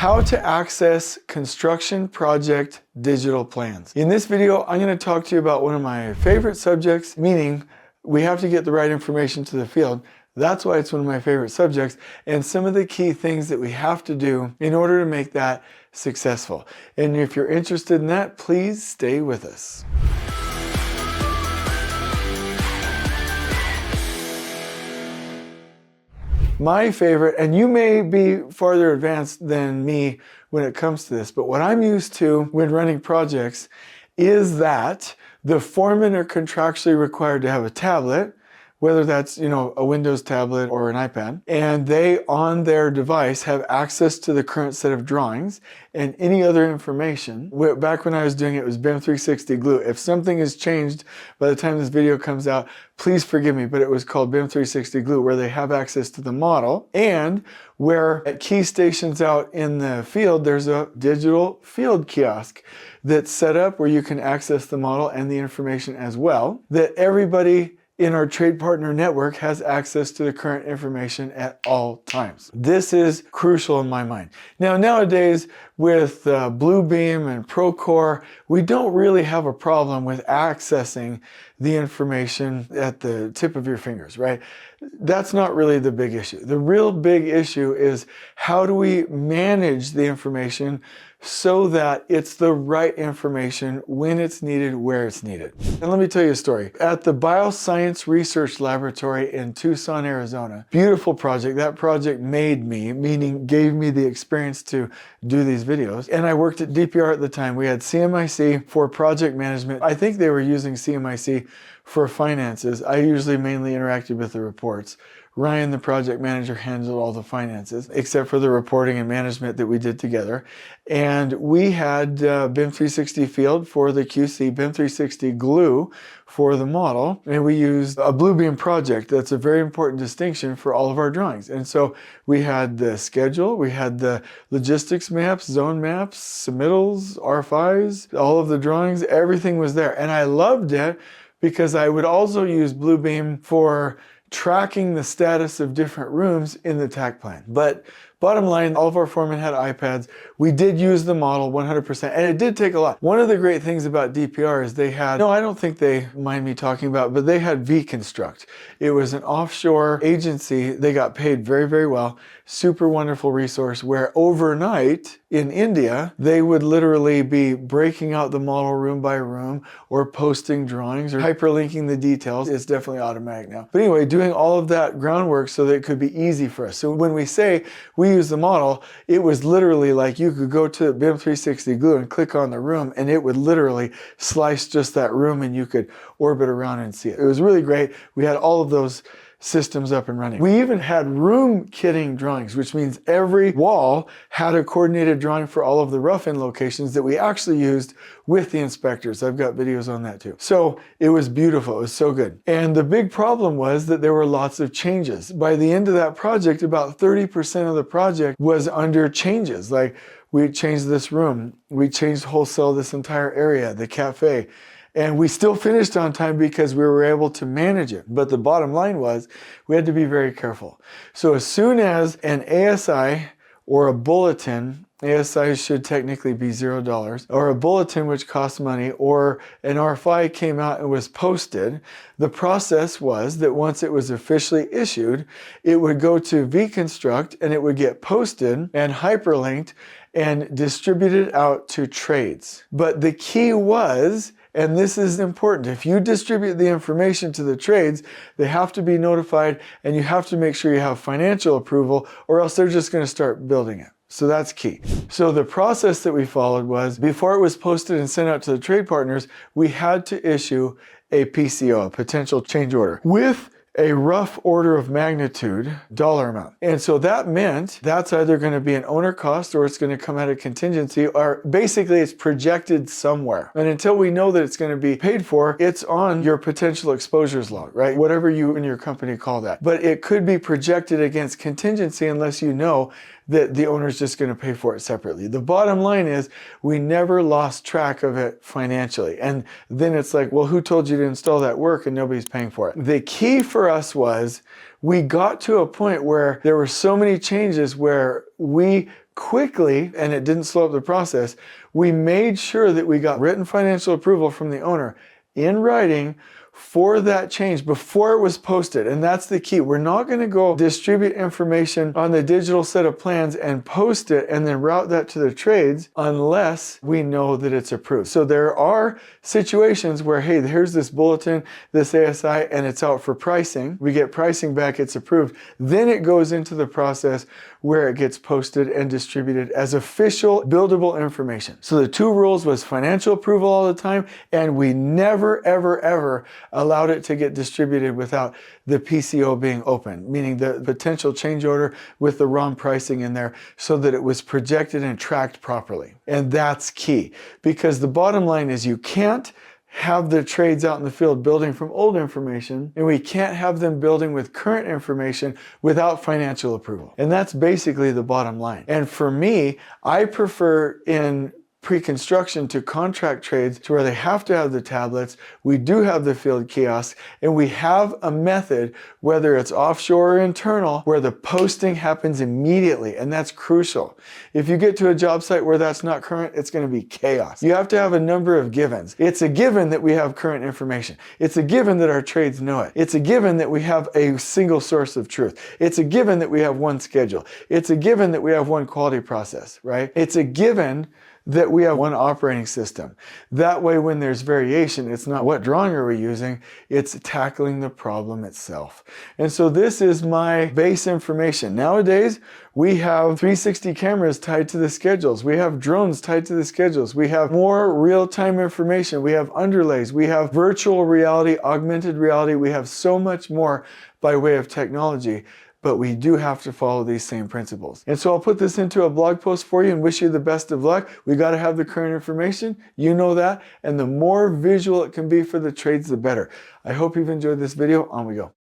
How to access construction project digital plans. In this video, I'm going to talk to you about one of my favorite subjects, meaning we have to get the right information to the field. That's why it's one of my favorite subjects, and some of the key things that we have to do in order to make that successful. And if you're interested in that, please stay with us. My favorite, and you may be farther advanced than me when it comes to this, but what I'm used to when running projects is that the foremen are contractually required to have a tablet, whether that's, a Windows tablet or an iPad, and they, on their device, have access to the current set of drawings and any other information. Back when I was doing it, it was BIM 360 Glue. If something has changed by the time this video comes out, please forgive me, but it was called BIM 360 Glue, where they have access to the model, and where at key stations out in the field, there's a digital field kiosk that's set up where you can access the model and the information as well, that everybody in our trade partner network has access to the current information at all times. This is crucial in my mind. Now, nowadays with Bluebeam and Procore, we don't really have a problem with accessing the information at the tip of your fingers, right? That's not really the big issue. The real big issue is how do we manage the information so that it's the right information when it's needed, where it's needed. And let me tell you a story. At the Bioscience Research Laboratory in Tucson, Arizona, beautiful project. That project made me, meaning gave me the experience to do these videos. And I worked at DPR at the time. We had CMIC for project management. I think they were using CMIC for finances. I usually mainly interacted with the reports. Ryan, the project manager, handled all the finances, except for the reporting and management that we did together. And we had BIM 360 Field for the QC, BIM 360 Glue for the model, and we used a Bluebeam project. That's a very important distinction for all of our drawings. And so we had the schedule, we had the logistics maps, zone maps, submittals, RFIs, all of the drawings, everything was there. And I loved it because I would also use Bluebeam for tracking the status of different rooms in the TAC plan. But bottom line, all of our foremen had iPads. We did use the model 100%, and it did take a lot. One of the great things about DPR is they had, I don't think they mind me talking about, but they had vConstruct. It was an offshore agency. They got paid very, very well. Super wonderful resource where overnight in India, they would literally be breaking out the model room by room or posting drawings or hyperlinking the details. It's definitely automatic now. But anyway, doing all of that groundwork so that it could be easy for us. So when we say we use the model, it was literally like you could go to BIM 360 Glue and click on the room and it would literally slice just that room and you could orbit around and see it. It was really great. We had all of those systems up and running. We even had room kitting drawings, which means every wall had a coordinated drawing for all of the rough-in locations that we actually used with the inspectors. I've got videos on that too. So it was beautiful. It was so good. And the big problem was that there were lots of changes. By the end of that project, about 30% of the project was under changes. Like we changed this room, we changed wholesale this entire area, the cafe. And we still finished on time because we were able to manage it. But the bottom line was we had to be very careful. So as soon as an ASI or a bulletin, ASI should technically be $0, or a bulletin which costs money, or an RFI came out and was posted, the process was that once it was officially issued, it would go to vConstruct and it would get posted and hyperlinked and distributed out to trades. But the key was, and this is important, if you distribute the information to the trades, they have to be notified and you have to make sure you have financial approval or else they're just going to start building it. So that's key. So the process that we followed was before it was posted and sent out to the trade partners, we had to issue a PCO, a potential change order, with a rough order of magnitude dollar amount. And so that meant that's either going to be an owner cost or it's going to come out of contingency, or basically it's projected somewhere. And until we know that it's going to be paid for, it's on your potential exposures log, right? Whatever you and your company call that. But it could be projected against contingency unless you know that the owner's just going to pay for it separately. The bottom line is we never lost track of it financially. And then it's like, well, who told you to install that work and nobody's paying for it? The key for us was we got to a point where there were so many changes where we quickly, and it didn't slow up the process, we made sure that we got written financial approval from the owner in writing for that change before it was posted. And that's the key. We're not going to go distribute information on the digital set of plans and post it and then route that to the trades unless we know that it's approved. So there are situations where, hey, here's this bulletin, this ASI, and it's out for pricing. We get pricing back, it's approved. Then it goes into the process where it gets posted and distributed as official buildable information. So the two rules was financial approval all the time, and we never, ever, ever allowed it to get distributed without the PCO being open, meaning the potential change order with the wrong pricing in there so that it was projected and tracked properly. And that's key, because the bottom line is you can't have the trades out in the field building from old information, and we can't have them building with current information without financial approval. And that's basically the bottom line. And for me, I prefer in pre-construction to contract trades to where they have to have the tablets. We do have the field kiosks, and we have a method, whether it's offshore or internal, where the posting happens immediately, and that's crucial. If you get to a job site where that's not current, it's going to be chaos. You have to have a number of givens. It's a given that we have current information. It's a given that our trades know it. It's a given that we have a single source of truth. It's a given that we have one schedule. It's a given that we have one quality process, right? It's a given that we have one operating system. That way, when there's variation, it's not what drawing are we using, it's tackling the problem itself. And so this is my base information. Nowadays, we have 360 cameras tied to the schedules. We have drones tied to the schedules. We have more real-time information. We have underlays. We have virtual reality, augmented reality. We have so much more by way of technology. But we do have to follow these same principles. And so I'll put this into a blog post for you and wish you the best of luck. We got to have the current information. You know that. And the more visual it can be for the trades, the better. I hope you've enjoyed this video. On we go.